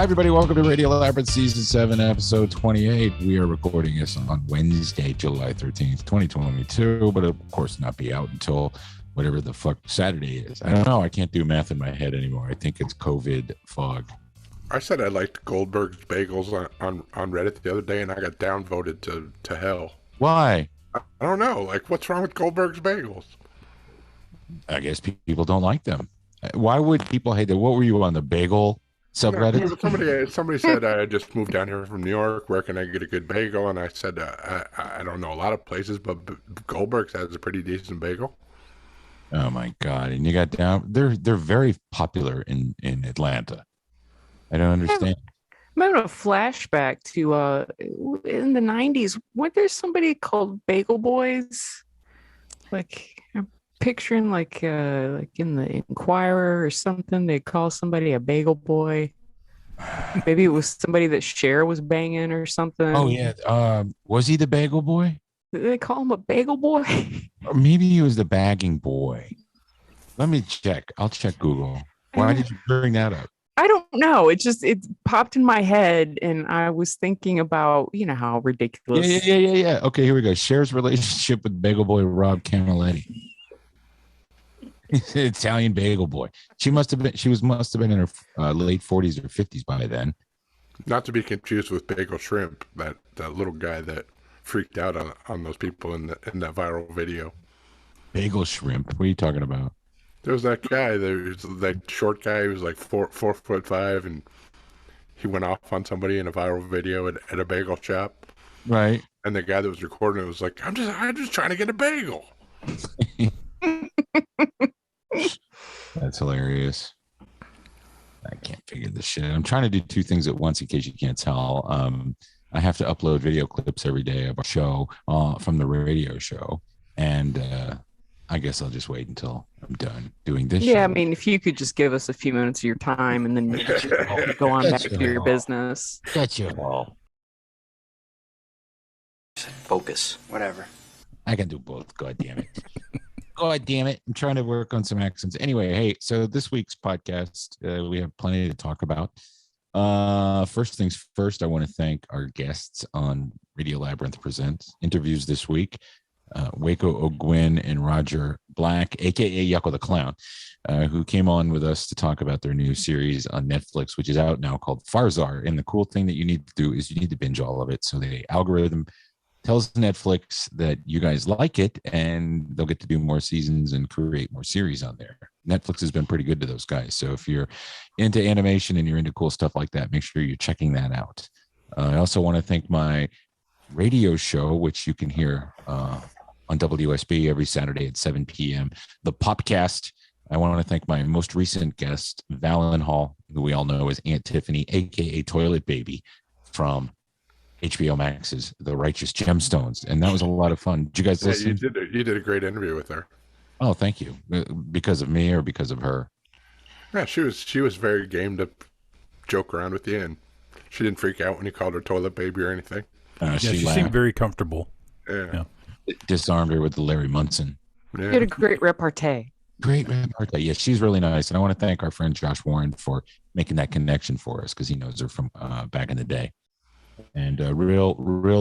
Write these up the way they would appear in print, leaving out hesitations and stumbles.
everybody. Welcome to Radio Labyrinth Season 7, Episode 28. We are recording this on Wednesday, July 13th, 2022, but of course not be out until whatever the fuck Saturday is. I don't know. I can't do math in my head anymore. I think it's COVID fog. I said I liked Goldberg's Bagels on Reddit the other day, and I got downvoted to hell. Why? I don't know. Like, what's wrong with Goldberg's Bagels? I guess people don't like them. Why would people hate them? What were you on, the bagel subreddit? Somebody said, I just moved down here from New York. Where can I get a good bagel? And I said, I don't know a lot of places, but Goldberg's has a pretty decent bagel. Oh my God. And you got down, they're very popular in Atlanta. I don't understand. I'm having a flashback to in the 90s. Weren't there somebody called Bagel Boys? Like, I'm picturing like in the Inquirer or something, they call somebody a Bagel Boy. Maybe it was somebody that Cher was banging or something. Oh yeah. Was he the Bagel Boy? Did they call him a Bagel Boy? Or maybe he was the bagging boy. Let me check. I'll check Google. Why did you bring that up? I don't know. It popped in my head, and I was thinking about, how ridiculous. Yeah. Okay, here we go. Cher's relationship with Bagel Boy Rob Camilletti. Italian Bagel Boy. She must have been in her late 40s or 50s by then. Not to be confused with Bagel Shrimp, that little guy that freaked out on those people in that viral video. Bagel Shrimp. What are you talking about? There was that guy. There was that short guy. He was like 4'5", and he went off on somebody in a viral video at a bagel shop. Right. And the guy that was recording it was like, "I'm just trying to get a bagel." That's hilarious. I can't figure this shit. I'm trying to do two things at once in case you can't tell. I have to upload video clips every day of our show from the radio show, and I guess I'll just wait until I'm done doing this. Yeah, show. I mean, if you could just give us a few minutes of your time, and then you could go on back to your business. That's your ball. Focus. Whatever. I can do both. God damn it. God damn it. I'm trying to work on some accents. Anyway, hey, so this week's podcast, we have plenty to talk about. First things first, I want to thank our guests on Radio Labyrinth Presents interviews this week. Waco Ogwin and Roger Black, aka Yucko the Clown, who came on with us to talk about their new series on Netflix, which is out now, called Farzar. And the cool thing that you need to do is you need to binge all of it. So the algorithm tells Netflix that you guys like it, and they'll get to do more seasons and create more series on there. Netflix has been pretty good to those guys. So if you're into animation and you're into cool stuff like that, make sure you're checking that out. I also want to thank my radio show, which you can hear on WSB every Saturday at 7 p.m. The Popcast. I want to thank my most recent guest, Valen Hall, who we all know as Aunt Tiffany, aka Toilet Baby, from HBO Max's The Righteous Gemstones. And that was a lot of fun. Did you guys listen? You did a great interview with her. Oh, thank you. Because of me or because of her? Yeah, she was very game to joke around with you, and she didn't freak out when you called her Toilet Baby or anything. She seemed very comfortable. Yeah. It disarmed her with the Larry Munson. Yeah. You had a great repartee. Great repartee. Yeah, she's really nice. And I want to thank our friend Josh Warren for making that connection for us, because he knows her from back in the day. And real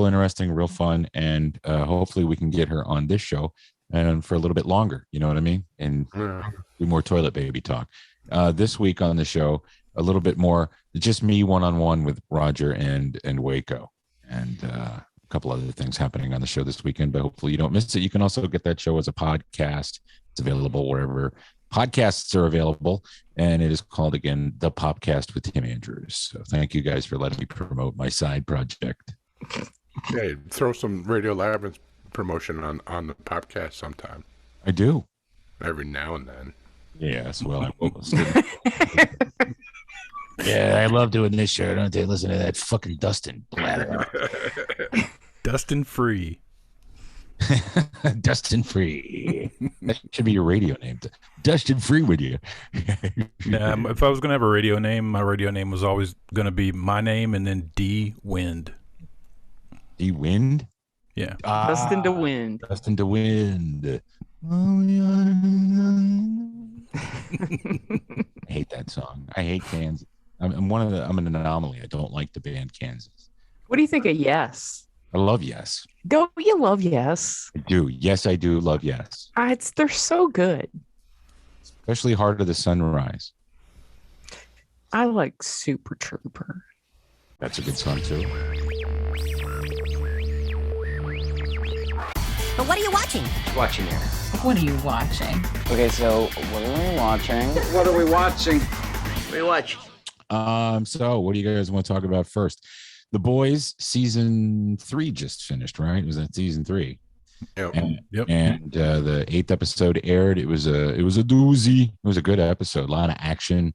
interesting, real fun. And hopefully we can get her on this show and for a little bit longer. You know what I mean? And do more Toilet Baby talk. This week on the show, a little bit more, just me one-on-one with Roger and Waco. And a couple other things happening on the show this weekend, but hopefully you don't miss it. You can also get that show as a podcast. It's available wherever podcasts are available, and it is called, again, The Popcast with Tim Andrews. So thank you guys for letting me promote my side project. Hey, throw some Radio Labyrinth promotion on the podcast sometime. I do. Every now and then. Yes, well, I will. Yeah, I love doing this show. Don't they? Listen to that fucking Dustin blather. Dustin Free. Dustin Free. That should be your radio name. Dustin Free with you. If I was going to have a radio name, my radio name was always going to be my name and then D Wind. D Wind? Yeah. Dustin to Wind. Dustin to Wind. I hate that song. I hate Kansas. I'm an anomaly. I don't like the band Kansas. What do you think of Yes? I love Yes. Don't you love Yes? I do. Yes, I do love Yes. They're so good. Especially Heart of the Sunrise. I like Super Trooper. That's a good song too. But what are you watching? Watching here. What are you watching? Okay, so what are we watching? What are we watching? What are you watching? So what do you guys want to talk about first? The Boys season 3 just finished, right? Was that season 3? Yep. And, Yep. and the 8th episode aired. It was a doozy. It was a good episode. A lot of action,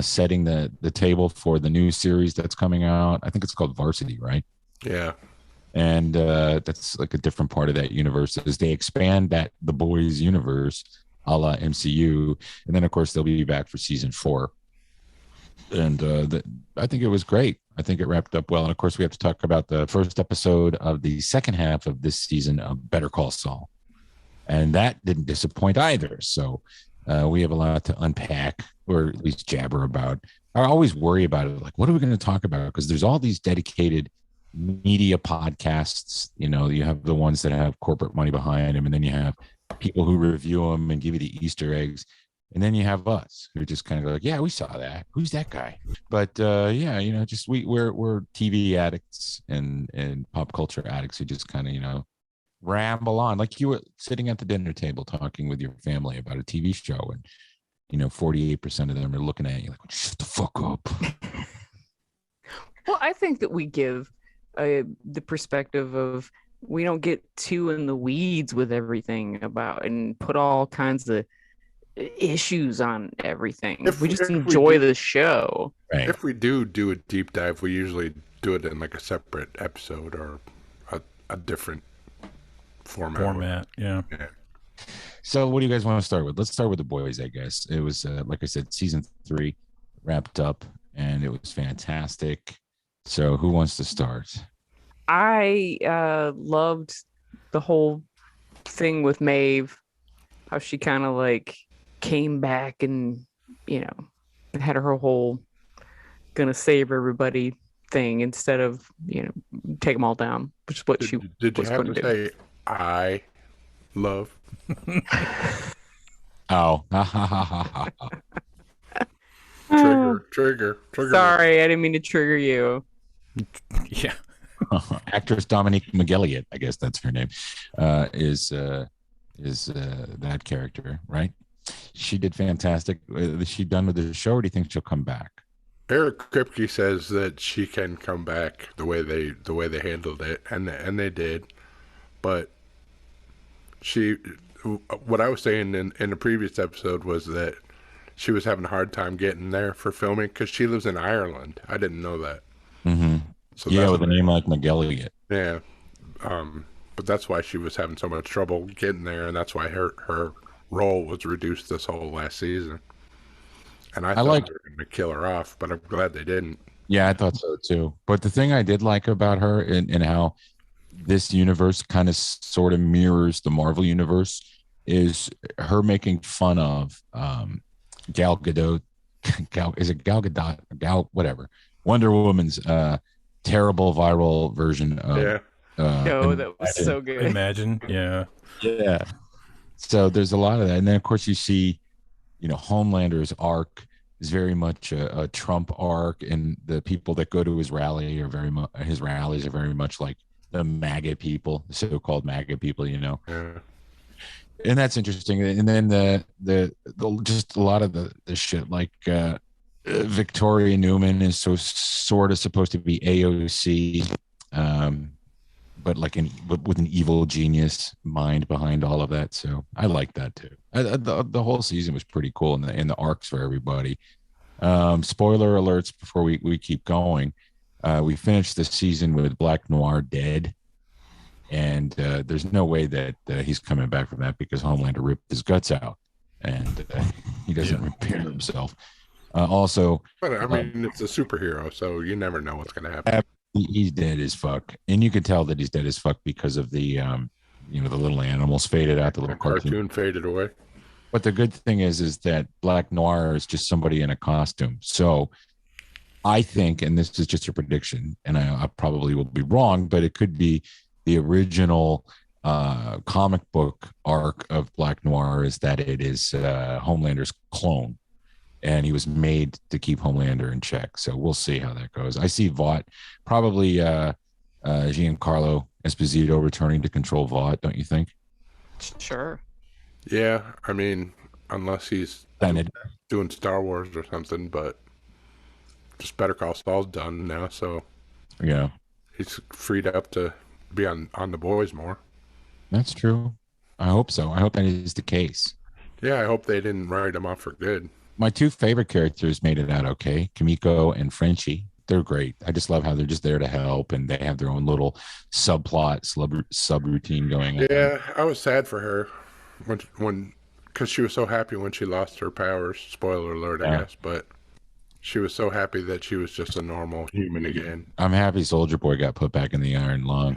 setting the table for the new series that's coming out. I think it's called Varsity, right? Yeah. And that's like a different part of that universe as they expand the Boys universe a la MCU. And then of course they'll be back for season 4. And I think it was great. I think it wrapped up well. And of course we have to talk about the first episode of the second half of this season of Better Call Saul. And that didn't disappoint either. So we have a lot to unpack, or at least jabber about. I always worry about it. Like, what are we going to talk about? Because there's all these dedicated media podcasts. You know, you have the ones that have corporate money behind them, and then you have people who review them and give you the Easter eggs, and then you have us who just kind of go like, yeah, we saw that, who's that guy? But yeah, you know, just we're TV addicts and pop culture addicts who just kind of, you know, ramble on like you were sitting at the dinner table talking with your family about a TV show, and you know 48% of them are looking at you like, shut the fuck up. Well, I think that we give the perspective of, we don't get too in the weeds with everything about and put all kinds of issues on everything. We just enjoy the show. Right. If we do a deep dive, we usually do it in like a separate episode or a different format. Yeah. So what do you guys want to start with? Let's start with The Boys, I guess. It was like I said, season 3 wrapped up and it was fantastic. So who wants to start? I loved the whole thing with Maeve, how she kind of like came back and, you know, had her whole gonna save everybody thing instead of, you know, take them all down, which is what she did you was have going to to do. say I love? Oh. Trigger. Sorry, I didn't mean to trigger you. Yeah. Actress Dominique McGilliot, I guess that's her name, is that character, right? She did fantastic. Is she done with the show, or do you think she'll come back? Eric Kripke says that she can come back the way they handled it, and they did. But what I was saying in the previous episode was that she was having a hard time getting there for filming because she lives in Ireland. I didn't know that. Mm-hmm. So yeah, with a name like McGilliot. Yeah. But that's why she was having so much trouble getting there, and that's why her role was reduced this whole last season. And I thought they were going to kill her off, but I'm glad they didn't. Yeah, I thought so too. But the thing I did like about her and how this universe kind of sort of mirrors the Marvel universe is her making fun of Gal Gadot. Is it Gal Gadot? Whatever. Wonder Woman's terrible viral version of That was so good. Imagine. Yeah. Yeah. So there's a lot of that. And then of course you see, you know, Homelander's arc is very much a Trump arc, and the people that go to his rallies are very much like the MAGA people, the so-called MAGA people, you know. Yeah. And that's interesting. And then the just a lot of the shit like Victoria Newman is sort of supposed to be AOC, but like with an evil genius mind behind all of that. So I like that too. The whole season was pretty cool, and the arcs for everybody. Spoiler alerts before we keep going. We finished the season with Black Noir dead, and there's no way that he's coming back from that because Homelander ripped his guts out, and he doesn't repair himself. Also, but I mean, it's a superhero, so you never know what's going to happen. He's dead as fuck, and you can tell that he's dead as fuck because of the the little animals faded out, the little cartoon faded away. But the good thing is that Black Noir is just somebody in a costume, so I think, and this is just a prediction, and I probably will be wrong, but it could be the original comic book arc of Black Noir is that it is Homelander's clone, and he was made to keep Homelander in check. So we'll see how that goes. I see Vought, probably Giancarlo Esposito returning to control Vought, don't you think? Sure. Yeah, I mean, unless he's doing Star Wars or something, but just Better Call Saul's done now, so yeah, he's freed up to be on The Boys more. That's true. I hope so. I hope that is the case. Yeah, I hope they didn't write him off for good. My two favorite characters made it out okay. Kimiko and Frenchie. They're great. I just love how they're just there to help, and they have their own little subplot, subroutine going on. Yeah, I was sad for her when because she was so happy when she lost her powers. Spoiler alert, I guess, but she was so happy that she was just a normal human again. I'm happy Soldier Boy got put back in the Iron Lung.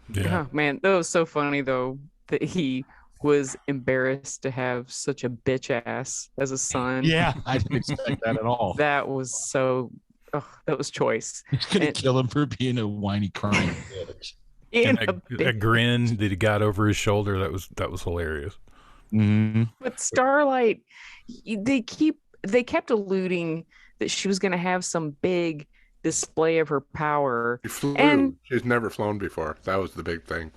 Yeah. Oh, man, that was so funny though that he was embarrassed to have such a bitch ass as a son. Yeah, I didn't expect that at all. That was so. Oh, that was choice. He's gonna kill him for being a whiny crying bitch. And a grin that he got over his shoulder. That was hilarious. Mm-hmm. But Starlight, they kept alluding that she was going to have some big display of her power. She flew. And she's never flown before. That was the big thing.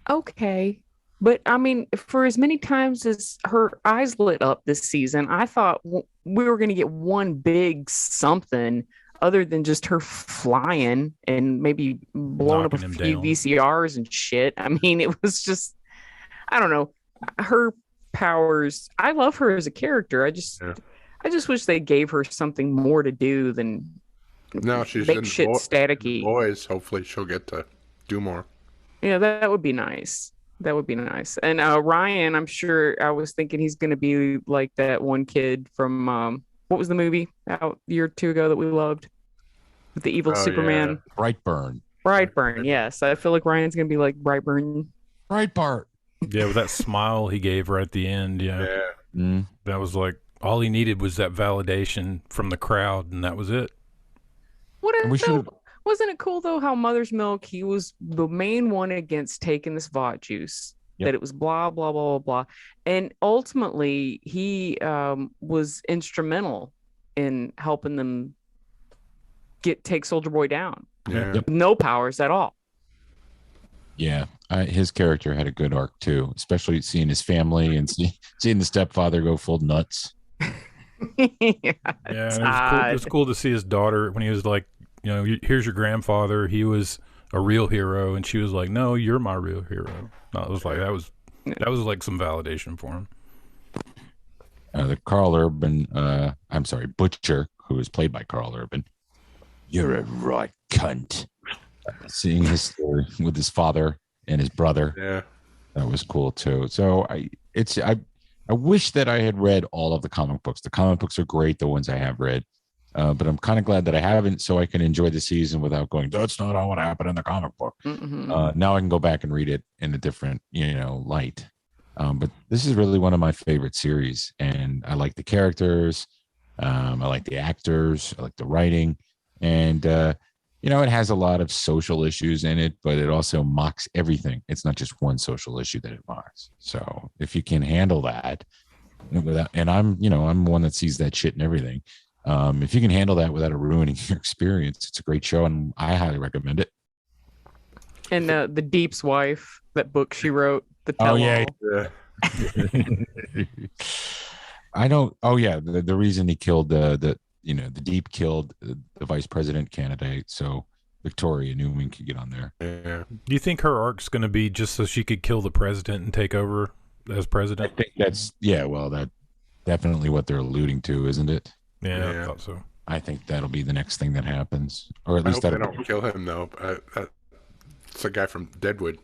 Okay. But I mean, for as many times as her eyes lit up this season, I thought we were going to get one big something other than just her flying and maybe blowing up a few down. VCRs and shit. I mean, it was just, I don't know. Her powers, I love her as a character. I just wish they gave her something more to do than she's make shit staticky. Boys, hopefully she'll get to do more. Yeah, that would be nice. That would be nice. And Ryan, I'm sure I was thinking he's going to be like that one kid from what was the movie out a year or two ago that we loved with the evil Superman? Yeah. Brightburn. Brightburn, yes. I feel like Ryan's going to be like Brightburn. Breitbart. Yeah, with that smile he gave right at the end. Yeah. That was like all he needed was that validation from the crowd, and that was it. Wasn't it cool though how Mother's Milk, he was the main one against taking this Vought juice? That it was blah blah blah blah blah, and ultimately he was instrumental in helping them take Soldier Boy down. No powers at all. Yeah, his character had a good arc too, especially seeing his family and seeing the stepfather go full nuts. It was cool to see his daughter when he was like, you know, here's your grandfather. He was a real hero, and she was like, "No, you're my real hero." No, it was like that was like some validation for him. The Carl Urban, Butcher, who was played by Carl Urban. You're a right cunt. Seeing his story with his father and his brother, that was cool too. So I wish that I had read all of the comic books. The comic books are great, the ones I have read. But I'm kind of glad that I haven't, so I can enjoy the season without going, that's not how it happened in the comic book. Now I can go back and read it in a different, light. But this is really one of my favorite series, and I like the characters. I like the actors. I like the writing. And, it has a lot of social issues in it, but it also mocks everything. It's not just one social issue that it mocks. So if you can handle that, and I'm one that sees that shit and everything. If you can handle that without ruining your experience, it's a great show, and I highly recommend it. And the Deep's wife, that book she wrote, the tell-all. I don't. Oh yeah, the reason he killed the Deep killed the vice president candidate, so Victoria Newman could get on there. Yeah. Do you think her arc's going to be just so she could kill the president and take over as president? I think that's that's definitely what they're alluding to, isn't it? Yeah, I thought so. I think that'll be the next thing that happens, or at least they don't kill him though. It's a guy from Deadwood.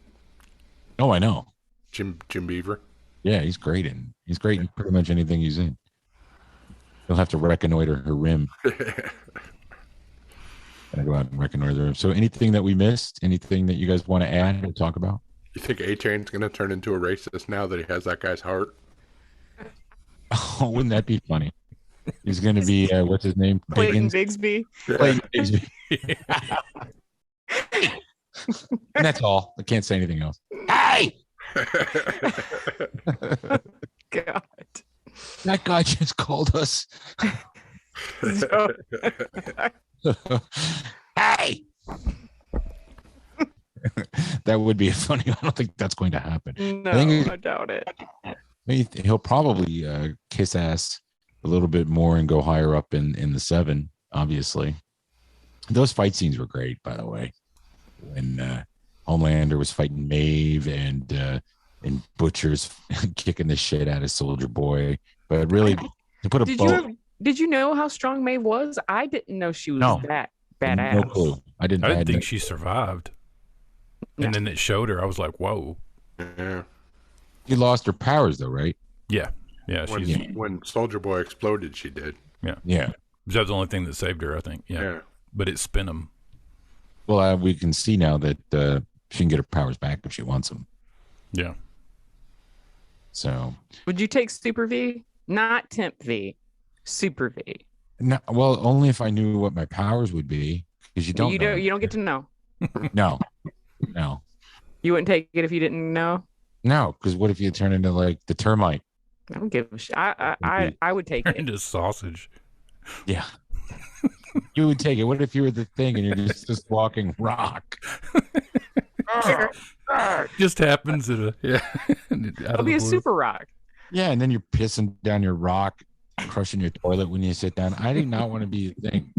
Oh, I know. Jim Beaver. Yeah, he's great in pretty much anything he's in. He'll have to reconnoiter her rim. Gotta go out and reconnoiter the rim. So, anything that we missed? Anything that you guys want to add or talk about? You think A-Chain's going to turn into a racist now that he has that guy's heart? Oh, wouldn't that be funny? He's going to be what's his name? Clayton Bigsby. Clayton Bigsby. And that's all. I can't say anything else. Hey! God. That guy just called us. Hey! That would be funny. I don't think that's going to happen. No, I doubt it. He'll probably kiss ass a little bit more and go higher up in the 7, obviously. Those fight scenes were great, by the way. When Homelander was fighting Maeve and Butcher's kicking the shit out of Soldier Boy. But really, to put a did you know how strong Maeve was? I didn't know she was that badass. No clue. I didn't think she survived. And then it showed her. I was like, whoa. Yeah. She lost her powers, though, right? Yeah. Yeah. When Soldier Boy exploded, she did. Yeah. Yeah. That was the only thing that saved her, I think. Yeah. But it spin them. Well, we can see now that she can get her powers back if she wants them. Yeah. So. Would you take Super V? Not Temp V. Super V. No, well, only if I knew what my powers would be, because you don't. You don't get to know. No. You wouldn't take it if you didn't know. No, because what if you turn into like the termite? I don't give a shit. I would take it. Into sausage. Yeah. You would take it. What if you were the Thing and you're just this walking rock? Just happens at a It'll be a super rock. Yeah, and then you're pissing down your rock, crushing your toilet when you sit down. I do not want to be the Thing.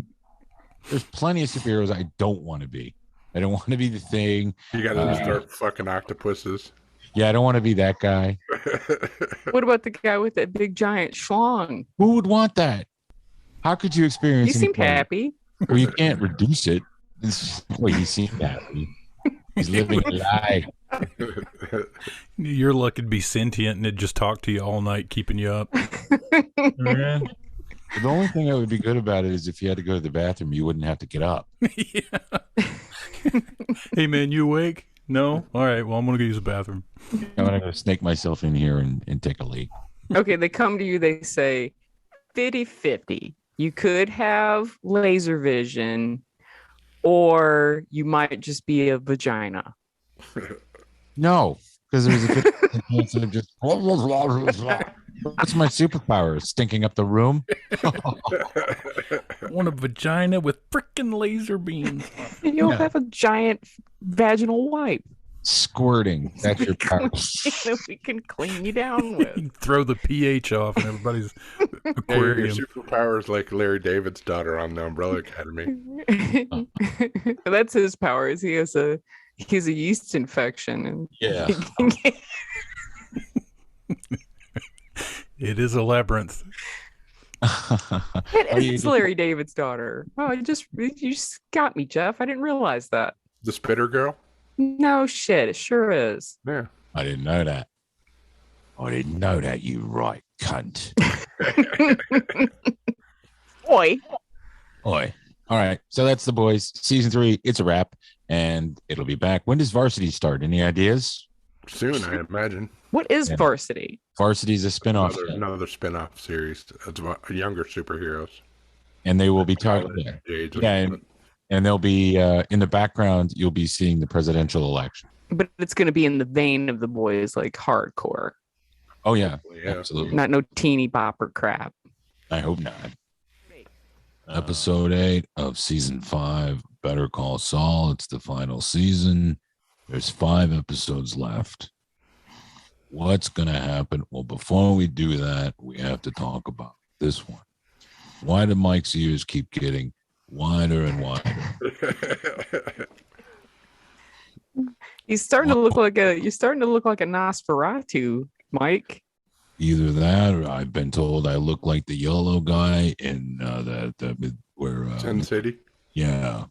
There's plenty of superheroes I don't want to be. I don't want to be the Thing. You got to start fucking octopuses. Yeah, I don't want to be that guy. What about the guy with that big giant schlong? Who would want that? How could you experience? You seemed happy. Well, you can't reduce it. Well, you seem happy. He's living a lie. You're lucky to be sentient and it just talk to you all night, keeping you up. The only thing that would be good about it is if you had to go to the bathroom, you wouldn't have to get up. Yeah. Hey, man, you awake? No? All right, well, I'm going to go use the bathroom. I'm going to snake myself in here and take a leak. Okay, they come to you, they say 50-50. You could have laser vision, or you might just be a vagina. No, because there's a 50% chance of just... What's my superpower? Stinking up the room? I want a vagina with freaking laser beams. You'll have a giant vaginal wipe. Squirting. That's your power. We can clean you down with. You throw the pH off and everybody's aquarium. Your superpower is like Larry David's daughter on the Umbrella Academy. That's his powers. He has a yeast infection, and yeah. It is a labyrinth. It is Larry David's daughter. Oh, you just got me, Jeff. I didn't realize that. The Spitter Girl? No shit, it sure is. Yeah. I didn't know that. I didn't know that, you right cunt. Oi. All right. So that's The Boys. Season 3, it's a wrap, and it'll be back. When does Varsity start? Any ideas? Soon, I imagine. What is Varsity? Varsity is a spinoff. Another spinoff series. It's about younger superheroes. And they will be talking. And they'll be in the background. You'll be seeing the presidential election. But it's going to be in the vein of The Boys, like hardcore. Oh yeah, absolutely. Not no teeny bopper crap. I hope not. Episode 8 of season 5, Better Call Saul. It's the final season. There's 5 episodes left. What's going to happen? Well, before we do that, we have to talk about this one. Why do Mike's ears keep getting wider and wider? You're starting to look like a Nosferatu, Mike. Either that, or I've been told I look like the yellow guy in Sin City. Yeah.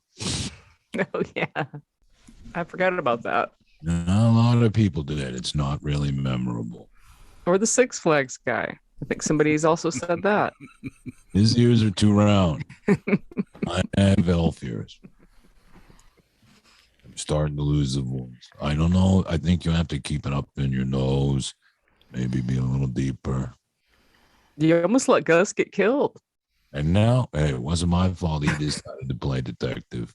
Oh yeah, I forgot about that. A lot of people did. It's not really memorable. Or the Six Flags guy. I think somebody's also said that. His ears are too round. I have elf ears. I'm starting to lose the voice. I don't know. I think you have to keep it up in your nose. Maybe be a little deeper. You almost let Gus get killed. And now it wasn't my fault. He decided to play detective.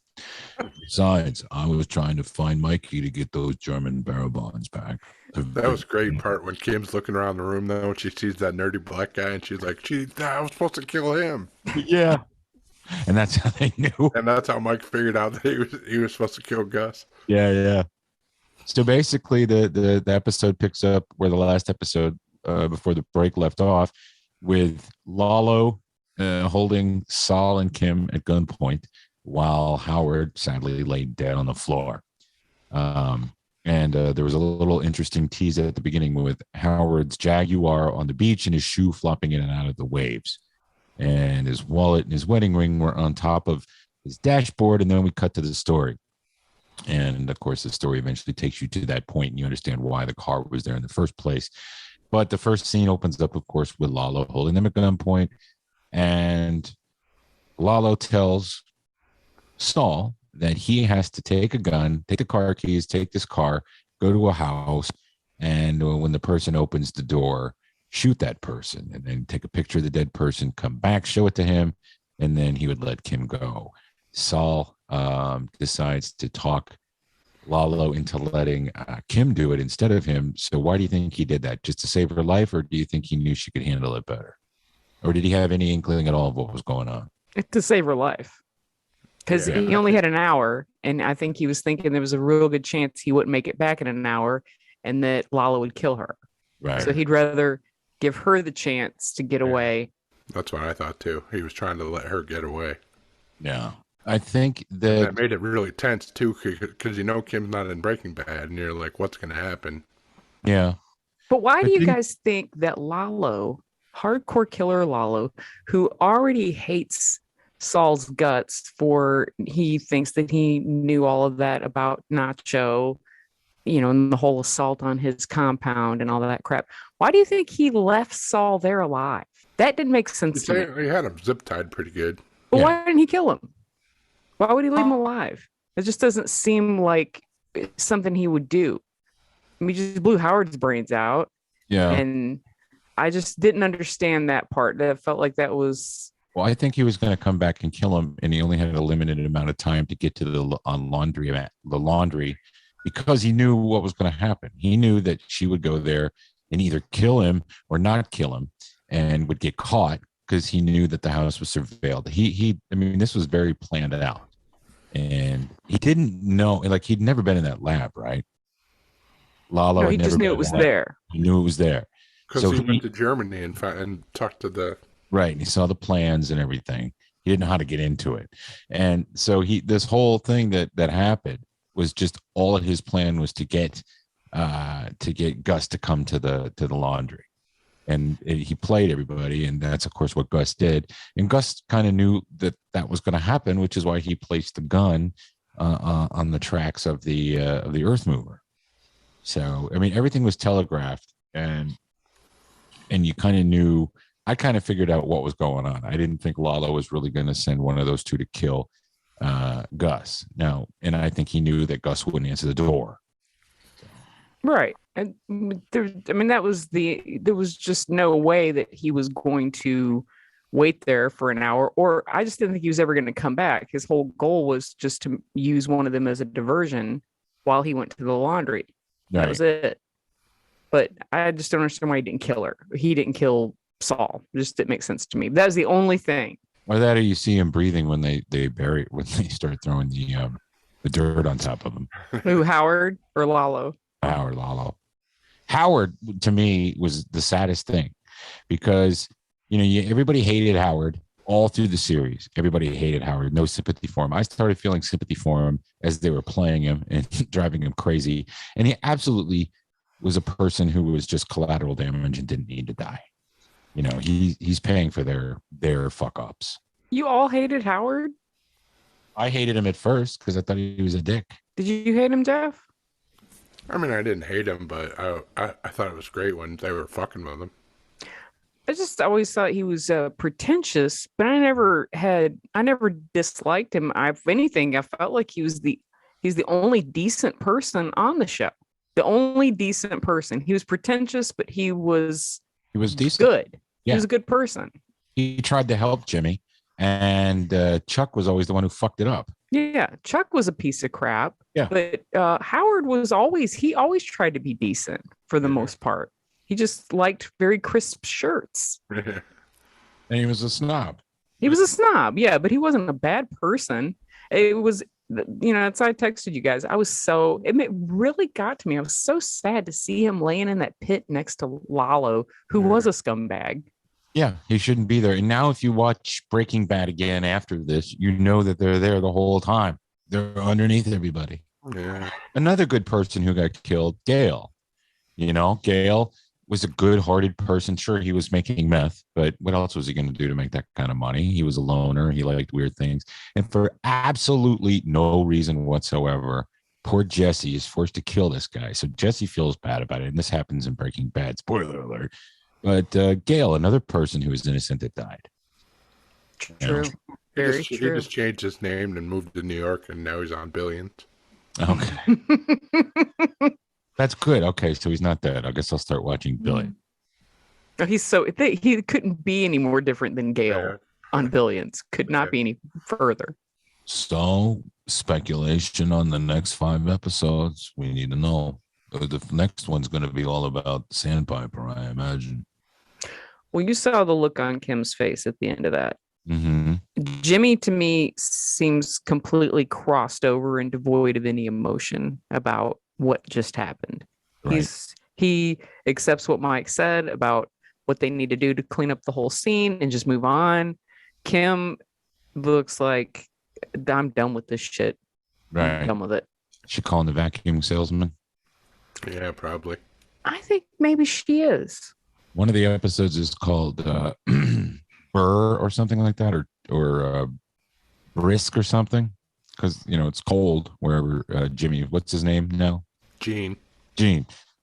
Besides, I was trying to find Mikey to get those German barrel bonds back. That was a great part when Kim's looking around the room though, and she sees that nerdy black guy, and she's like, "Gee, I was supposed to kill him." Yeah, and that's how they knew. And that's how Mike figured out that he was supposed to kill Gus. Yeah. So basically, the episode picks up where the last episode before the break left off, with Lalo holding Saul and Kim at gunpoint, while Howard sadly laid dead on the floor. And there was a little interesting tease at the beginning with Howard's Jaguar on the beach and his shoe flopping in and out of the waves. And his wallet and his wedding ring were on top of his dashboard. And then we cut to the story. And of course, the story eventually takes you to that point and you understand why the car was there in the first place. But the first scene opens up, of course, with Lalo holding them at gunpoint. And Lalo tells Saul that he has to take a gun, take the car keys, take this car, go to a house, and when the person opens the door, shoot that person, and then take a picture of the dead person, come back, show it to him, and then he would let Kim go. Saul decides to talk Lalo into letting Kim do it instead of him. So why do you think he did that? Just to save her life, or do you think he knew she could handle it better? Or did he have any inkling at all of what was going on? To save her life. Because he only had an hour, and I think he was thinking there was a real good chance he wouldn't make it back in an hour, and that Lalo would kill her. Right. So he'd rather give her the chance to get away. That's what I thought too. He was trying to let her get away. Yeah. I think that made it really tense too, because Kim's not in Breaking Bad, and you're like, what's going to happen? Yeah. But why do you guys think that Lalo, hardcore killer Lalo, who already hates Saul's guts for he thinks that he knew all of that about Nacho, and the whole assault on his compound and all of that crap. Why do you think he left Saul there alive? That didn't make sense to me. He had him zip tied pretty good. But why didn't he kill him? Why would he leave him alive? It just doesn't seem like something he would do. I mean, he just blew Howard's brains out. Yeah. And I just didn't understand that part. That felt like that was... Well, I think he was going to come back and kill him, and he only had a limited amount of time to get to the laundry, because he knew what was going to happen. He knew that she would go there and either kill him or not kill him, and would get caught because he knew that the house was surveilled. I mean, this was very planned out, and he didn't know, like, he'd never been in that lab, right? Lalo, no, he just knew it was there. He knew it was there because he went to Germany and talked to the. Right. And he saw the plans and everything. He didn't know how to get into it. And so this whole thing that happened was just all of his plan was to get Gus to come to the laundry. And he played everybody. And that's, of course, what Gus did. And Gus kind of knew that was going to happen, which is why he placed the gun on the tracks of the earth mover. So, I mean, everything was telegraphed, and you kind of knew. I kind of figured out what was going on. I didn't think Lalo was really going to send one of those two to kill Gus. Now, and I think he knew that Gus wouldn't answer the door. Right. And there was just no way that he was going to wait there for an hour, or I just didn't think he was ever going to come back. His whole goal was just to use one of them as a diversion while he went to the laundry. Right. That was it. But I just don't understand why he didn't kill her. He didn't kill Saul. Just didn't make sense to me. That was the only thing. Or that, or you see him breathing when they start throwing the dirt on top of him. Who, Howard or Lalo? Lalo. Howard, to me, was the saddest thing, because everybody hated Howard all through the series. Everybody hated Howard. No sympathy for him. I started feeling sympathy for him as they were playing him and driving him crazy. And he absolutely was a person who was just collateral damage and didn't need to die. He's paying for their fuck ups. You all hated Howard? I hated him at first because I thought he was a dick. Did you hate him, Jeff? I mean, I didn't hate him, but I thought it was great when they were fucking with him. I just always thought he was pretentious, but I never disliked him. If anything, I felt like he's the only decent person on the show. The only decent person. He was pretentious, but he was decent. Good. Yeah. He was a good person. He tried to help Jimmy, and Chuck was always the one who fucked it up. Yeah, Chuck was a piece of crap. Yeah. But Howard was always tried to be decent for the most part. He just liked very crisp shirts. And he was a snob. He was a snob, yeah, but he wasn't a bad person. It was, that's why I texted you guys. It really got to me. I was so sad to see him laying in that pit next to Lalo, who was a scumbag. Yeah, he shouldn't be there. And now if you watch Breaking Bad again after this, you know that they're there the whole time. They're underneath everybody. Yeah. Another good person who got killed, Gale. Gale was a good-hearted person. Sure, he was making meth, but what else was he going to do to make that kind of money? He was a loner. He liked weird things. And for absolutely no reason whatsoever, poor Jesse is forced to kill this guy. So Jesse feels bad about it. And this happens in Breaking Bad. Spoiler alert. But Gale, another person who was innocent that died. True. Very He true. just changed his name and moved to New York, and now he's on Billions. Okay. That's good. Okay, so he's not dead. I guess I'll start watching Billy. He couldn't be any more different than Gale on Billions. Could not be any further. So, speculation on the next 5 episodes. We need to know. The next one's going to be all about Sandpiper, I imagine. Well, you saw the look on Kim's face at the end of that. Mm-hmm. Jimmy, to me, seems completely crossed over and devoid of any emotion about what just happened. Right. He accepts what Mike said about what they need to do to clean up the whole scene and just move on. Kim looks like, I'm done with this shit. Right. I'm done with it. She calling the vacuum salesman. Yeah, probably. I think maybe she is. One of the episodes is called Burr or something like that, or Brisk or something, because it's cold wherever Jimmy. What's his name now? Gene.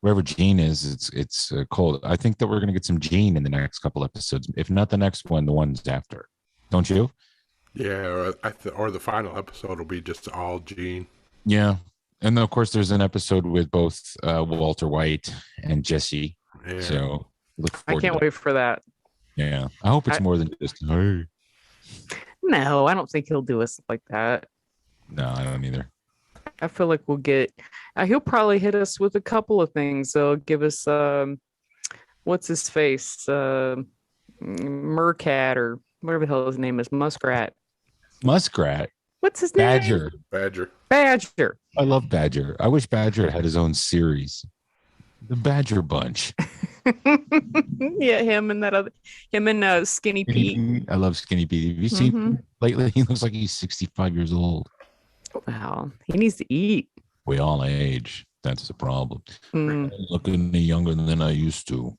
Wherever Gene is, it's cold. I think that we're gonna get some Gene in the next couple episodes. If not the next one, the ones after. Don't you? Yeah, or the final episode will be just all Gene. Yeah. And then, of course, there's an episode with both Walter White and Jesse. Yeah. So look forward I can't wait for that. Yeah. I hope it's more than just, hey. No, I don't think he'll do us like that. No, I don't either. I feel like we'll get, he'll probably hit us with a couple of things. They'll give us, what's his face? Mercat or whatever the hell his name is. Muskrat. What's his name? Badger. I love Badger. I wish Badger had his own series. The Badger Bunch. Yeah, him and Skinny Pete. I love Skinny Pete. Have you seen him lately? He looks like he's 65 years old. Wow. He needs to eat. We all age. That's the problem. Mm. I'm looking younger than I used to.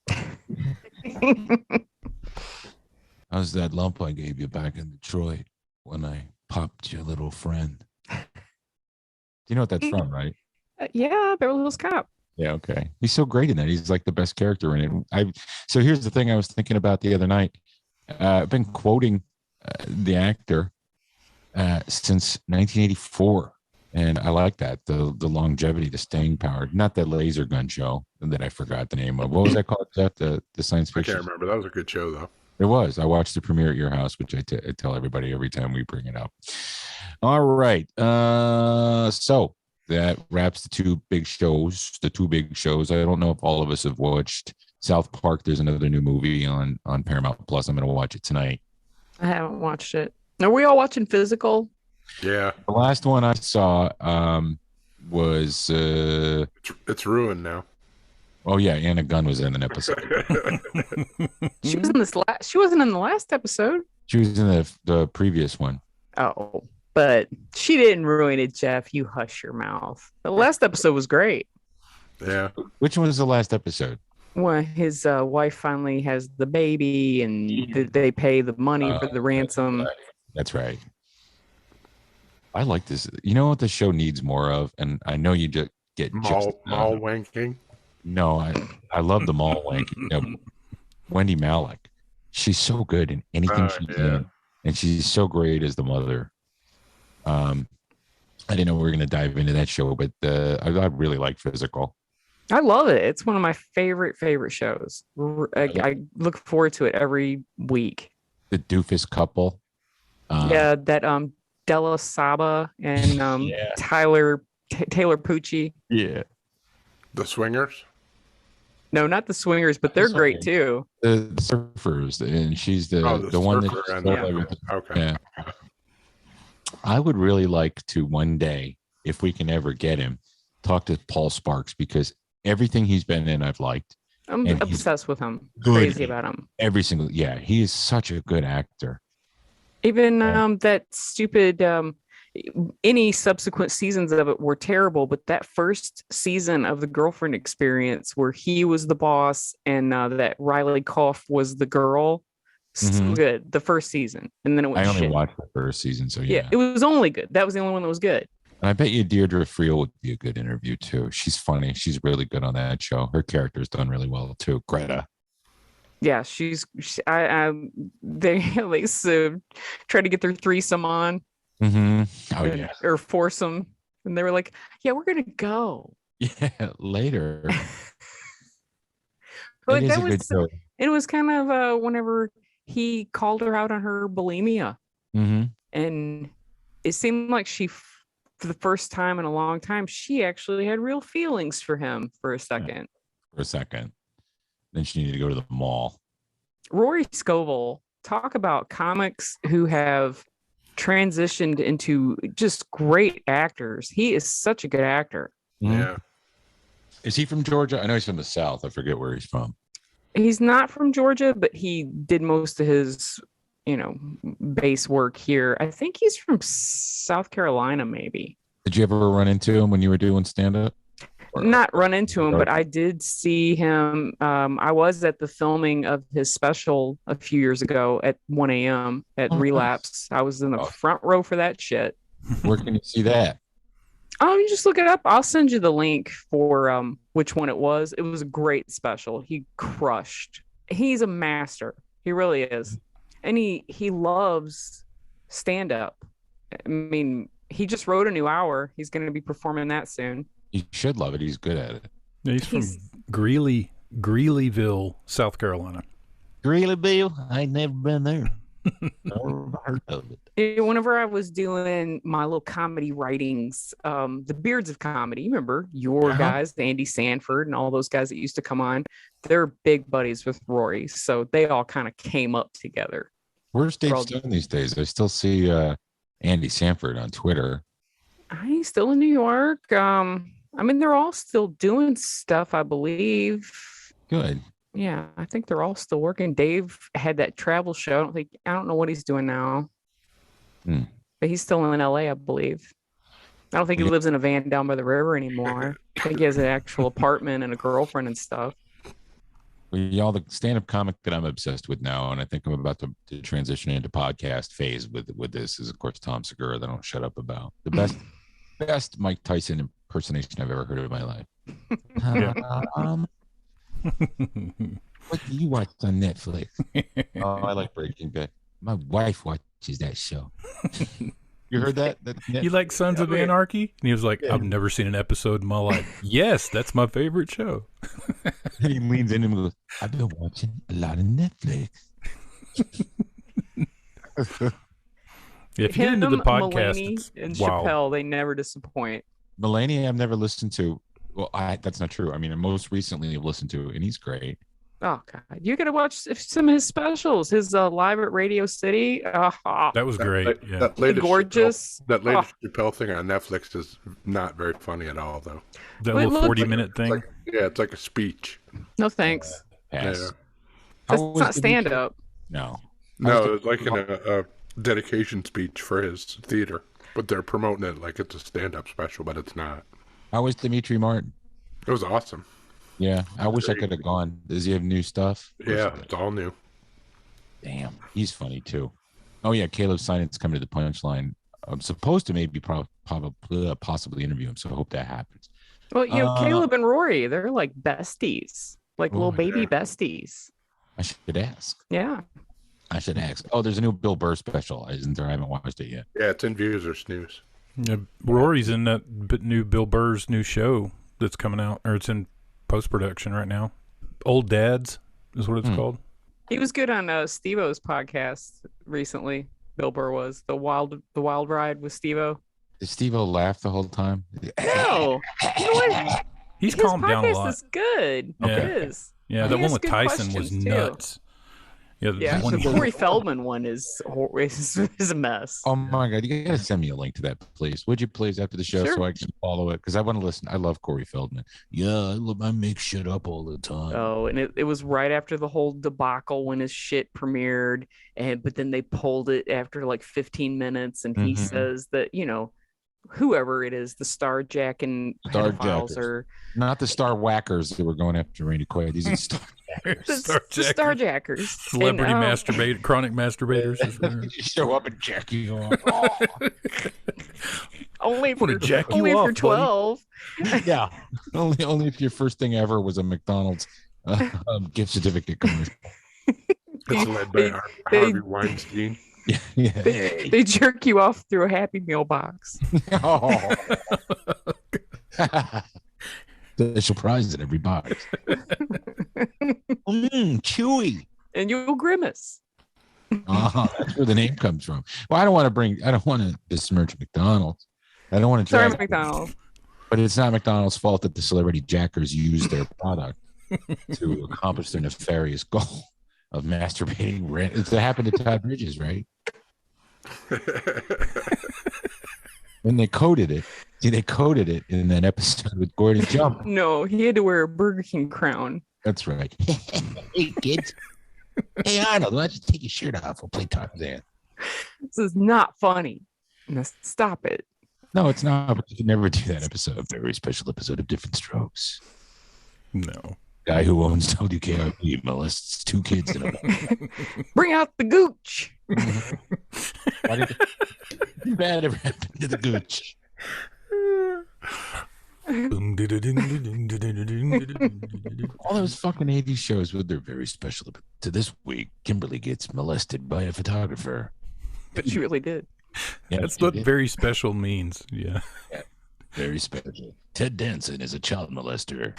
How's that lump I gave you back in Detroit when I popped your little friend? You know what that's from, right? Yeah, Beverly Hills Cop. Yeah, okay. He's so great in that. He's like the best character in it. So here's the thing I was thinking about the other night. I've been quoting the actor since 1984, and I like that, the longevity, the staying power. Not that laser gun show that I forgot the name of. What was that called, Jeff? The science fiction? I can't remember. That was a good show, though. It was. I watched the premiere at your house, which I tell everybody every time we bring it up. All right. So that wraps the two big shows. I don't know if all of us have watched South Park. There's another new movie on Paramount Plus. I'm going to watch it tonight. I haven't watched it. Are we all watching Physical? Yeah. The last one I saw was... It's ruined now. Oh, yeah. Anna Gunn was in an episode. She was in this she wasn't in the last episode. She was in the previous one. Oh, but she didn't ruin it, Jeff. You hush your mouth. The last episode was great. Yeah. Which one was the last episode? When his wife finally has the baby and they pay the money for the ransom. That's right. I like this. You know what the show needs more of? And I know you just get mall wanking. No, I love the mall wanking. Wendy Malick. She's so good in anything she's in. And she's so great as the mother. I didn't know we were going to dive into that show, but I really like Physical. I love it. It's one of my favorite shows. I look forward to it every week. The doofus couple. Yeah, that Della Saba and Taylor Pucci. Yeah. The Swingers? No, not the Swingers, but they're great too. The Surfers, and she's the one surfer that. Okay. Yeah. I would really like to one day, if we can ever get him, talk to Paul Sparks, because everything he's been in, I've liked. I'm obsessed with him. Good. Crazy about him. He is such a good actor. Even that stupid any subsequent seasons of it were terrible, but that first season of The Girlfriend Experience where he was the boss and that Riley Koff was the girl, so good. The first season, and then it went I only shit. watched the first season, so Yeah, it was only good. That was the only one that was good. And I bet you Deirdre Friel would be a good interview too. She's funny. She's really good on that show. Her character's done really well too. Greta. Yeah, they at least try to get their threesome on. Oh yeah, or foursome, and they were like, "Yeah, we're gonna go." Yeah, later. But it was kind of whenever he called her out on her bulimia, and it seemed like for the first time in a long time, she actually had real feelings for him for a second. Then she needed to go to the mall. Rory Scovel, talk about comics who have transitioned into just great actors. He is such a good actor. Yeah. Is he from Georgia? I know he's from the South. I forget where he's from. He's not from Georgia, but he did most of his, base work here. I think he's from South Carolina, maybe. Did you ever run into him when you were doing stand-up? Not run into him, but I did see him. I was at the filming of his special a few years ago at 1 a.m. at Relapse. I was in the front row for that shit. Where can you see that? Oh, you just look it up. I'll send you the link for which one it was. It was a great special. He crushed. He's a master. He really is. And he loves stand-up. I mean, he just wrote a new hour. He's going to be performing that soon. He should love it. He's good at it. Yeah, he's from Greeleyville, South Carolina. Greeleyville? I ain't never been there. Never heard of it. Whenever I was doing my little comedy writings, the Beards of Comedy, you remember your guys, Andy Sanford and all those guys that used to come on, they're big buddies with Rory. So they all kind of came up together. Where's Dave Stone these days? I still see Andy Sanford on Twitter. He's still in New York. I mean, they're all still doing stuff, I believe. Good. Yeah, I think they're all still working. Dave had that travel show. I don't know what he's doing now. But he's still in LA, I believe. I don't think he lives in a van down by the river anymore. I think he has an actual apartment and a girlfriend and stuff. Well, y'all, the stand-up comic that I'm obsessed with now, and I think I'm about to transition into podcast phase with this, is of course Tom Segura that I don't shut up about. The best Mike Tyson impersonation I've ever heard in my life. What do you watch on Netflix? Oh, I like Breaking Bad. My wife watches that show. You heard that? You like Sons of Anarchy? And he was like, I've never seen an episode in my life. Yes, that's my favorite show. And he leans in and goes, I've been watching a lot of Netflix. If you get into the podcast, Mulaney and Chappelle, they never disappoint. Mulaney, I've never listened to. Well, that's not true. I mean, I most recently have listened to, and he's great. Oh God, you gotta watch some of his specials. His live at Radio City. That was great. That latest gorgeous. Chappelle thing on Netflix is not very funny at all, though. That little 40-minute thing. It's like a speech. No thanks. Yeah. That's not stand up. No, it's like a dedication speech for his theater, but they're promoting it like it's a stand-up special, but it's not. How was Dimitri Martin? It was awesome. Yeah, I wish I could have gone. Does he have new stuff? Yeah, it's all new. Damn, he's funny too. Oh yeah, Caleb Sinan's coming to the Punchline. I'm supposed to maybe possibly interview him, so I hope that happens. Well, Caleb and Rory, they're like besties, like little baby besties. I should ask. Yeah. I should ask. Oh, there's a new Bill Burr special, isn't there? I haven't watched it yet. Yeah, it's in Views or Snooze. Yeah, Rory's in that new Bill Burr's new show that's coming out, or it's in post-production right now. Old Dads is what it's called. He was good on Steve-O's podcast recently. Bill Burr was the wild ride with Steve-O. Did Steve-O laugh the whole time? No, you know what? He's His calmed down a podcast lot. is good. Yeah. It is. Yeah, He the one has with good Tyson was questions, too. nuts. Yeah, Yeah, one the Corey Feldman one is a mess. Oh my God, you gotta send me a link to that, please. Would you please after the show Sure. so I can follow it? Because I want to listen. I love Corey Feldman. Yeah, I make shit up all the time. Oh, and it was right after the whole debacle when his shit premiered, but then they pulled it after like 15 minutes, and he Mhm. says that, whoever it is, the Starjacking pedophiles Starjackers. or Not the Star Whackers that were going after Randy Quaid. These are the Star the Starjackers. Celebrity And, chronic masturbators. is there. You show up and jack you off. only wanna for jack you only if off, you're 12. Yeah, only if your first thing ever was a McDonald's gift certificate commercial. It's led by Harvey Weinstein. Yeah. They jerk you off through a Happy Meal box. Oh. Special prize at every box. Chewy. And you'll grimace. That's where the name comes from. Well, I don't want to besmirch McDonald's. I don't want to Sorry, drag, McDonald's. but it's not McDonald's fault that the celebrity jackers use their product to accomplish their nefarious goal of masturbating. It happened to Todd Bridges, right? When they coded it. See, they coded it in that episode with Gordon Jump. No, he had to wear a Burger King crown. That's right. Hey, kids. Hey, Arnold, why don't you take your shirt off? We'll play Tarzan. This is not funny. Now, stop it. No, it's not. But you can never do that episode. A very special episode of Different Strokes. No. Guy who owns WKRP molests 2 kids in a Bring out the gooch. Why did too bad ever happened to the gooch? All those fucking 80s shows with their very special. To this week, Kimberly gets molested by a photographer. But she really did. Yeah, That's she what did. very special means. Yeah. Very special. Ted Danson is a child molester.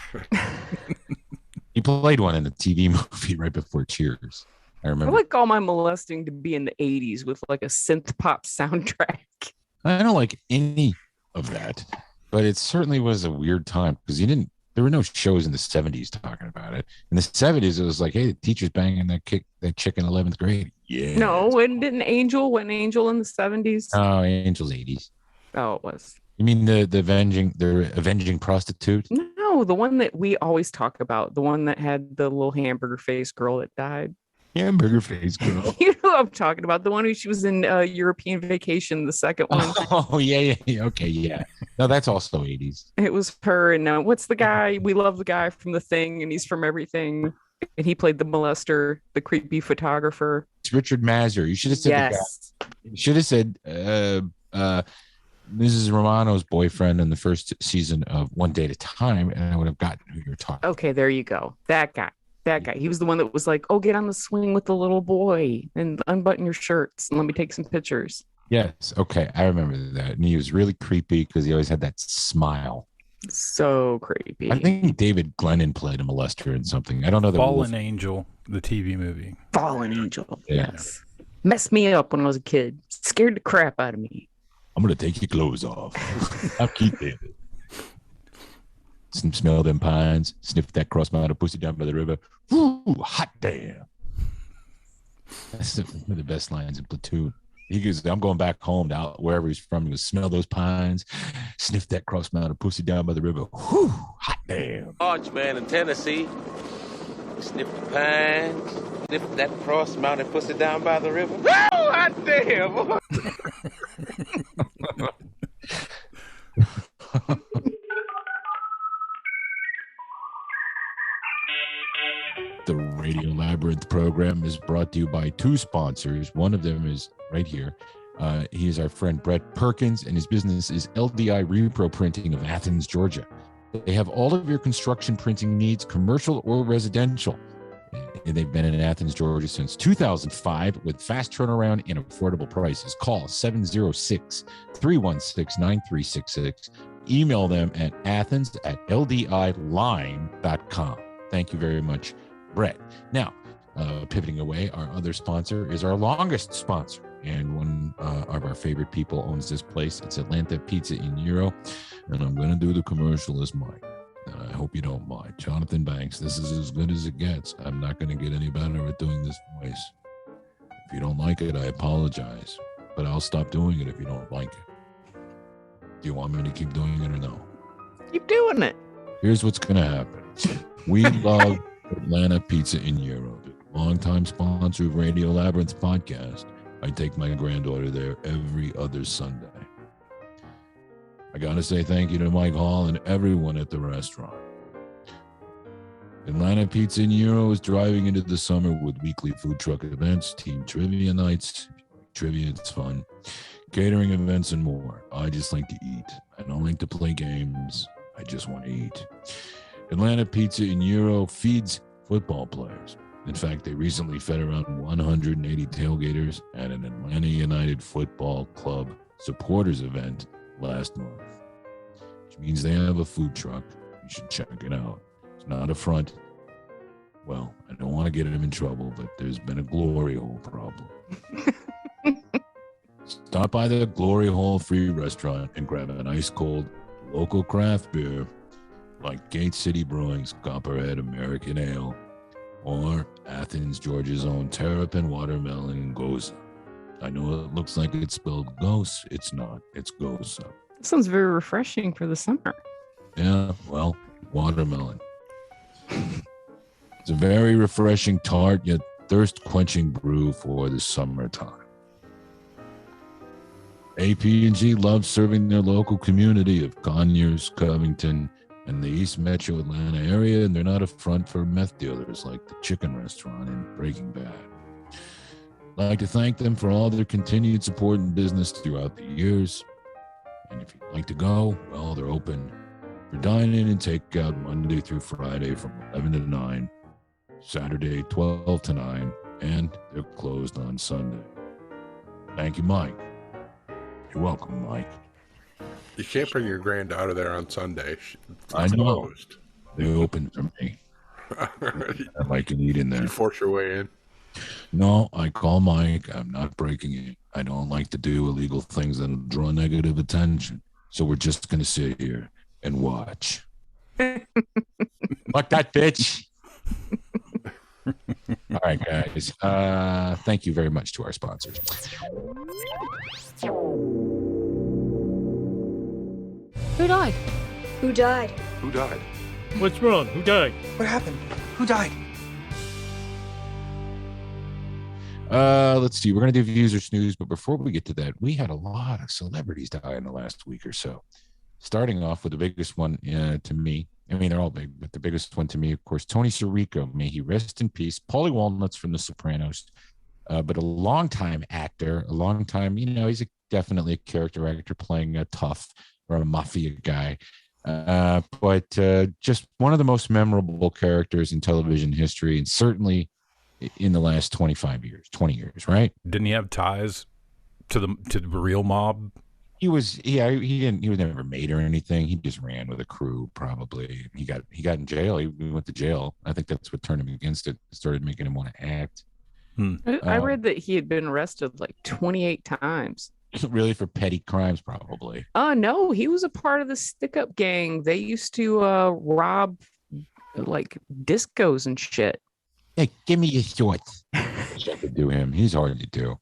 He played one in a TV movie right before Cheers. I I remember. like all my molesting to be in the 80s with like a synth pop soundtrack. I don't like any of that, but it certainly was a weird time because there were no shows in the 70s talking about it. In the 70s, it was like, hey, the teacher's banging that chick in 11th grade. Yeah. No, wasn't Angel in the 70s? Oh, Angel's 80s. Oh, it was. You mean the avenging prostitute? No, the one that we always talk about, the one that had the little hamburger face girl that died. Hamburger face girl. You know what I'm talking about? The one who she was in European Vacation, the second one. Oh, yeah. Okay, yeah. No, that's also 80s. It was her. And what's the guy? We love the guy from The Thing, and he's from everything. And he played the molester, the creepy photographer. It's Richard Mazur. You should have said Yes. You should have said Mrs. Romano's boyfriend in the first season of One Day at a Time, and I would have gotten who you're talking. Okay, there you go. That guy. He was the one that was like, oh, get on the swing with the little boy and unbutton your shirts and let me take some pictures. Yes. Okay. I remember that. And he was really creepy because he always had that smile. So creepy. I think David Glennon played a molester in something. I don't know. Fallen Angel, the TV movie. Fallen Angel. Yeah. Yes. Messed me up when I was a kid. Scared the crap out of me. I'm going to take your clothes off. I'll keep David. Smell them pines. Sniff that cross-mounted pussy down by the river. Ooh, hot damn. That's one of the best lines in Platoon. He goes, I'm going back home to wherever he's from. He goes, smell those pines. Sniff that cross-mounted pussy down by the river. Whew, hot damn. Large man in Tennessee. Sniff the pines. Sniff that cross-mounted pussy down by the river. Woo, hot damn. The Radio Labyrinth program is brought to you by 2 sponsors. One of them is right here. He is our friend Brett Perkins, and his business is LDI Repro Printing of Athens, Georgia. They have all of your construction printing needs, commercial or residential. And they've been in Athens, Georgia since 2005 with fast turnaround and affordable prices. Call 706-316-9366. Email them at athens@ldiline.com. Thank you very much, Brett. Now, pivoting away, our other sponsor is our longest sponsor. and one of our favorite people owns this place. It's Atlanta Pizza in Euro, and I'm going to do the commercial as Mike. And I hope you don't mind. Jonathan Banks, this is as good as it gets. I'm not going to get any better at doing this voice. If you don't like it, I apologize, but I'll stop doing it if you don't like it. Do you want me to keep doing it or no? Keep doing it. Here's what's going to happen. We love Atlanta Pizza in Euro, the longtime sponsor of Radio Labyrinth podcast. I take my granddaughter there every other Sunday. I got to say thank you to Mike Hall and everyone at the restaurant. Atlanta Pizza in Euro is driving into the summer with weekly food truck events, team trivia nights. Trivia, it's fun. Catering events and more. I just like to eat. I don't like to play games. I just want to eat. Atlanta Pizza in Euro feeds football players. In fact, they recently fed around 180 tailgaters at an Atlanta United Football Club supporters event last month, which means they have a food truck. You should check it out. It's not a front. Well, I don't want to get him in trouble, but there's been a glory hole problem. Stop by the Glory Hole Free Restaurant and grab an ice-cold local craft beer like Gate City Brewing's Copperhead American Ale or Athens, Georgia's own Terrapin Watermelon Goza. I know it looks like it's spelled Gose. It's not. It's Goza. That sounds very refreshing for the summer. Yeah, well, watermelon. It's a very refreshing, tart, yet thirst-quenching brew for the summertime. AP&G loves serving their local community of Conyers, Covington, and the East Metro Atlanta area, and they're not a front for meth dealers like the Chicken Restaurant in Breaking Bad. I'd like to thank them for all their continued support and business throughout the years. And if you'd like to go, well, they're open for dine-in and takeout Monday through Friday from 11 to 9, Saturday 12 to 9, and they're closed on Sunday. Thank you, Mike. You're welcome, Mike. You can't bring your granddaughter there on Sunday. I know. Closed. They open for me. I can eat in there. You force your way in? No, I call Mike. I'm not breaking it. I don't like to do illegal things that draw negative attention. So we're just going to sit here and watch. Fuck that bitch. All right, guys. Thank you very much to our sponsors. Who died? Who died? Who died? What's wrong? Who died? What happened? Who died? Let's see. We're going to do views or snooze, but before we get to that, we had a lot of celebrities die in the last week or so. Starting off with the biggest one to me. I mean, they're all big, but the biggest one to me, of course, Tony Sirico. May he rest in peace. Paulie Walnuts from The Sopranos, but a longtime actor, he's definitely a character actor playing a tough or a mafia guy. But just one of the most memorable characters in television history, and certainly in the last 20 years, right? Didn't he have ties to the real mob? He was never made or anything. He just ran with a crew, probably. He got in jail. He went to jail. I think that's what turned him against it. Started making him want to act. I read that he had been arrested like 28 times. Really, for petty crimes, probably. No, he was a part of the stick-up gang. They used to rob like discos and shit. Hey, give me your shorts. I could do him. He's hard to do.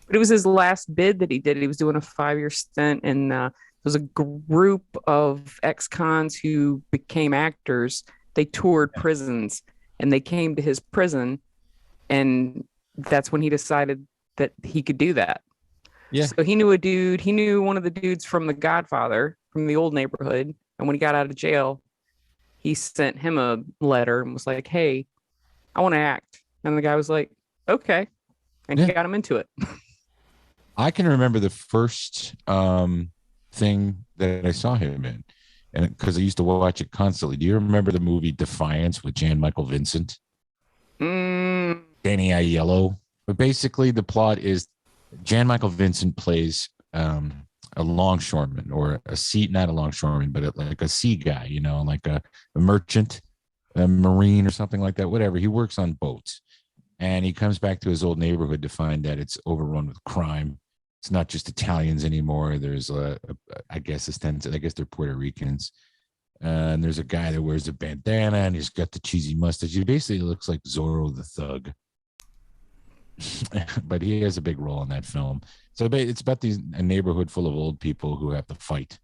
But it was his last bid that he did. He was doing a 5-year stint, and there was a group of ex-cons who became actors. They toured prisons, and they came to his prison, and that's when he decided that he could do that. Yeah. So he knew a dude. He knew one of the dudes from The Godfather, from the old neighborhood. And when he got out of jail, he sent him a letter and was like, "Hey, I want to act." And the guy was like, "Okay." And he got him into it. I can remember the first thing that I saw him in, and because I used to watch it constantly. Do you remember the movie Defiance with Jan Michael Vincent? Danny Aiello. But basically, the plot is Jan Michael Vincent plays a longshoreman, or not a longshoreman, but like a sea guy, like a merchant, a marine or something like that, whatever. He works on boats. and he comes back to his old neighborhood to find that it's overrun with crime. It's not just Italians anymore. There's I guess they're Puerto Ricans. And there's a guy that wears a bandana and he's got the cheesy mustache. He basically looks like Zorro the Thug. But he has a big role in that film. So it's about a neighborhood full of old people who have to fight.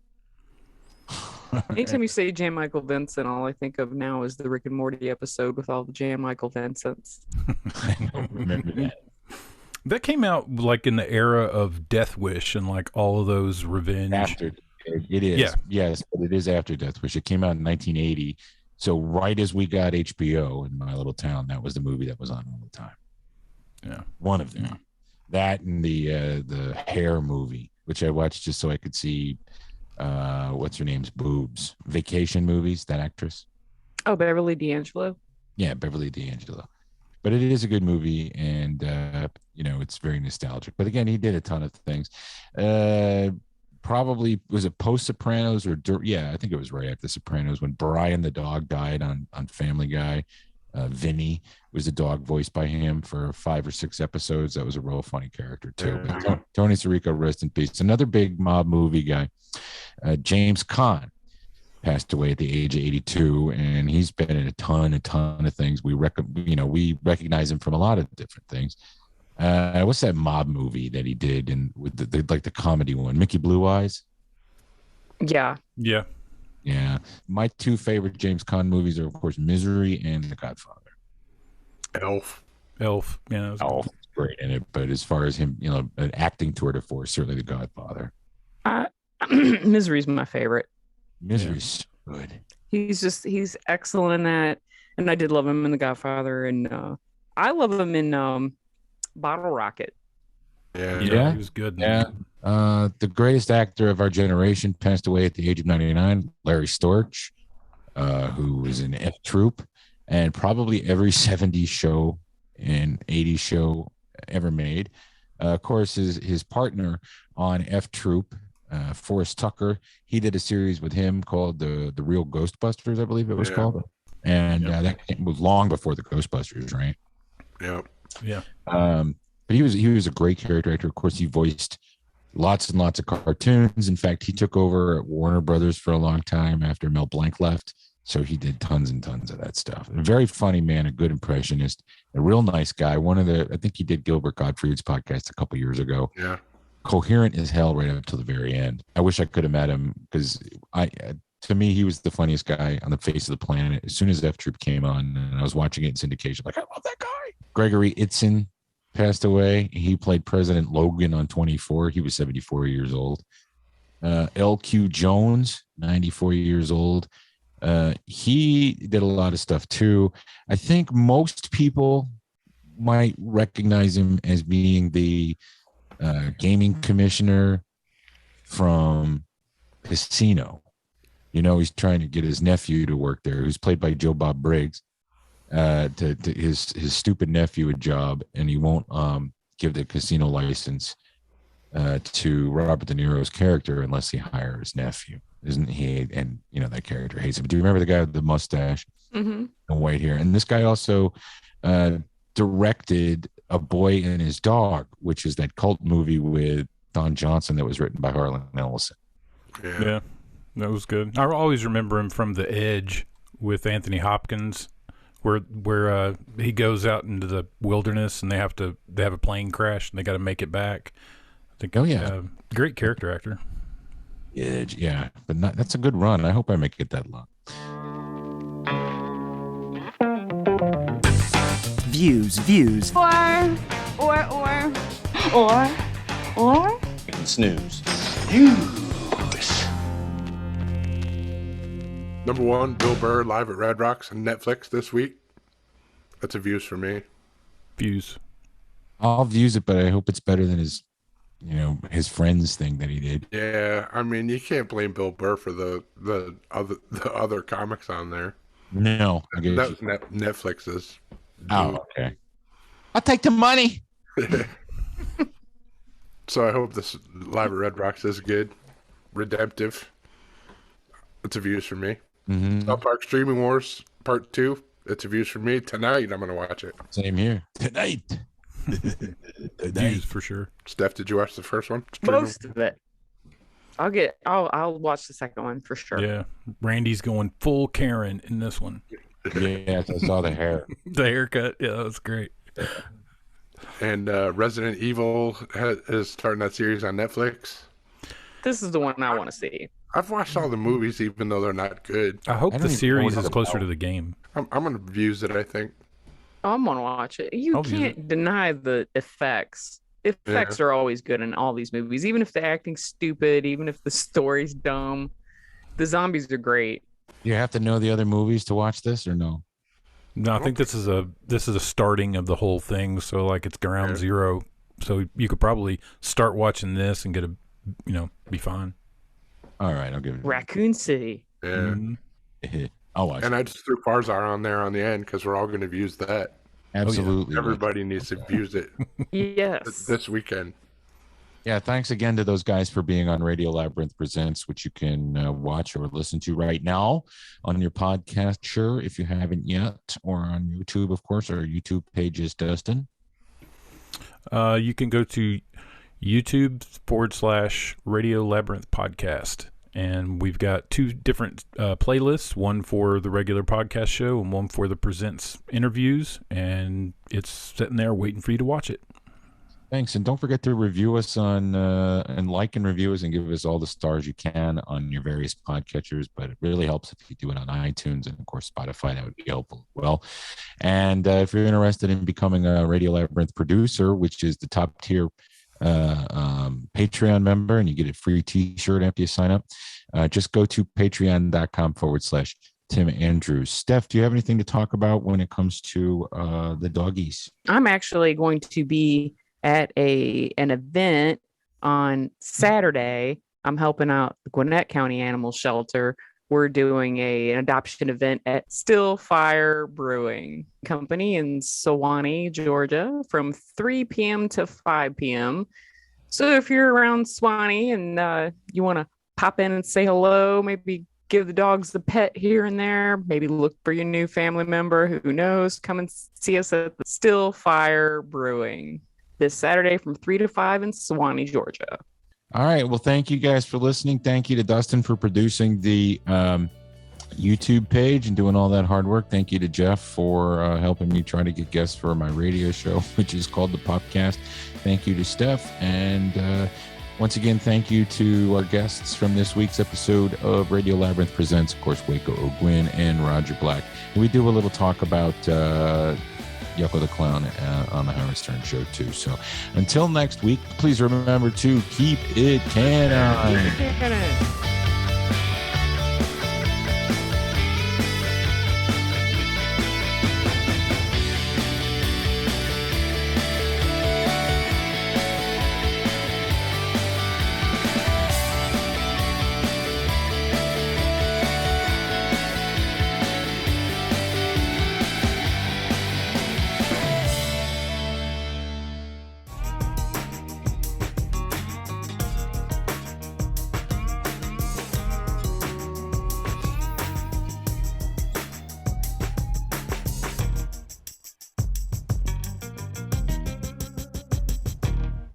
Anytime you say Jan Michael Vincent, all I think of now is the Rick and Morty episode with all the Jan Michael Vincents. I don't remember that. That came out like in the era of Death Wish and like all of those revenge. After it is, Yeah. Yes, but it is after Death Wish. It came out in 1980. So right as we got HBO in my little town, that was the movie that was on all the time. Yeah, one of them. Yeah. That and the Hair movie, which I watched just so I could see what's her name's boobs. Vacation movies. That actress. Oh, Beverly D'Angelo. Yeah, Beverly D'Angelo. But it is a good movie, and it's very nostalgic. But again, he did a ton of things. Probably was it post Sopranos or I think it was right after Sopranos when Brian the dog died on Family Guy. Vinny was a dog voiced by him for 5 or 6 episodes. That was a real funny character too. But Tony Sirico, rest in peace. Another big mob movie guy, James Caan, passed away at the age of 82, and he's been in a ton of things. We recognize him from a lot of different things. What's that mob movie that he did with the comedy one? Mickey Blue Eyes. Yeah. Yeah. My 2 favorite James Caan movies are, of course, Misery and The Godfather. Elf. Yeah. Elf is great in it, but as far as him, an acting tour de force, certainly The Godfather. Misery's my favorite. Misery's so good. He's excellent in that, and I did love him in The Godfather, and I love him in Bottle Rocket. Yeah, he was good. Yeah. The greatest actor of our generation passed away at the age of 99, Larry Storch, who was in F Troop and probably every 70s show and 80s show ever made. Of course, his partner on F Troop, Forrest Tucker, he did a series with him called the Real Ghostbusters, I believe it was called. And that was long before the Ghostbusters, right? Yep. Yeah. But he was a great character actor. Of course, he voiced lots and lots of cartoons. In fact, he took over at Warner Brothers for a long time after Mel Blanc left. So he did tons and tons of that stuff. A very funny man, a good impressionist, a real nice guy. I think he did Gilbert Gottfried's podcast a couple years ago. Yeah. Coherent as hell right up to the very end. I wish I could have met him because to me, he was the funniest guy on the face of the planet. As soon as F Troop came on and I was watching it in syndication, like, I love that guy. Gregory Itzin passed away. He played President Logan on 24. He was 74 years old. L.Q. Jones, 94 years old. He did a lot of stuff too. I think most people might recognize him as being the gaming commissioner from Casino. He's trying to get his nephew to work there, who's played by Joe Bob Briggs. To his stupid nephew a job, and he won't give the casino license to Robert De Niro's character unless he hires his nephew, isn't he? And that character hates him. Do you remember the guy with the mustache and white hair? And this guy also directed A Boy and His Dog, which is that cult movie with Don Johnson that was written by Harlan Ellison. Yeah, that was good. I always remember him from The Edge with Anthony Hopkins, where he goes out into the wilderness and they have a plane crash and they got to make it back. I think. Great character actor. Yeah, but that's a good run. I hope I make it that long. Views. Or. Snooze. Number 1, Bill Burr live at Red Rocks on Netflix this week. That's a views for me. Views. I'll views it, but I hope it's better than his Friends thing that he did. Yeah, I mean, you can't blame Bill Burr for the other comics on there. No, that was Netflix's. Oh, okay. I'll take the money. So I hope this live at Red Rocks is good, redemptive. It's a views for me. Mm-hmm. South Park Streaming Wars Part 2 It's a views for me tonight. I'm gonna watch it. Same here tonight. Views for sure. Steph, did you watch the first one? Most of it. I'll watch the second one for sure. Yeah, Randy's going full Karen in this one. Yes, I saw the hair. The haircut, yeah, that was great. And Resident Evil is starting that series on Netflix. This is the one I want to see. I've watched all the movies, even though they're not good. I hope the series is closer to the game. I'm gonna views it. I think. I'm gonna watch it. You can't deny the effects. Effects are always good in all these movies, even if the acting's stupid, even if the story's dumb. The zombies are great. You have to know the other movies to watch this, or no? No, I think this is a starting of the whole thing. So like it's ground zero. So you could probably start watching this and get be fine. All right, I'll give it. Raccoon City. Yeah. I'll watch. And I just threw Farzar on there on the end because we're all going to views that. Absolutely. Everybody needs to views it. Yes. This weekend. Yeah, thanks again to those guys for being on Radio Labyrinth Presents, which you can watch or listen to right now on your podcast, sure, if you haven't yet, or on YouTube, of course. Our YouTube page is Dustin. You can go to YouTube.com/Radio Labyrinth Podcast. And we've got 2 different playlists, one for the regular podcast show and one for the Presents interviews. And it's sitting there waiting for you to watch it. Thanks. And don't forget to review us on and like and review us and give us all the stars you can on your various podcatchers. But it really helps if you do it on iTunes and, of course, Spotify. That would be helpful as well. And if you're interested in becoming a Radio Labyrinth producer, which is the top tier Patreon member, and you get a free t-shirt after you sign up, just go to patreon.com/Tim Andrews. Steph, do you have anything to talk about when it comes to the doggies? I'm actually going to be at an event on Saturday. I'm helping out the Gwinnett County Animal Shelter. We're doing an adoption event at Still Fire Brewing Company in Sewanee, Georgia, from 3 p.m. to 5 p.m. So if you're around Sewanee and you want to pop in and say hello, maybe give the dogs the pet here and there, maybe look for your new family member, who knows, come and see us at the Still Fire Brewing this Saturday from 3 to 5 in Sewanee, Georgia. All right. Well, thank you guys for listening. Thank you to Dustin for producing the YouTube page and doing all that hard work. Thank you to Jeff for helping me try to get guests for my radio show, which is called the Popcast. Thank you to Steph. And once again, thank you to our guests from this week's episode of Radio Labyrinth Presents, of course, Waco O'Gwyn and Roger Black. And we do a little talk about Yucko the Clown on the Howard Stern Show too. So until next week, please remember to keep it canon.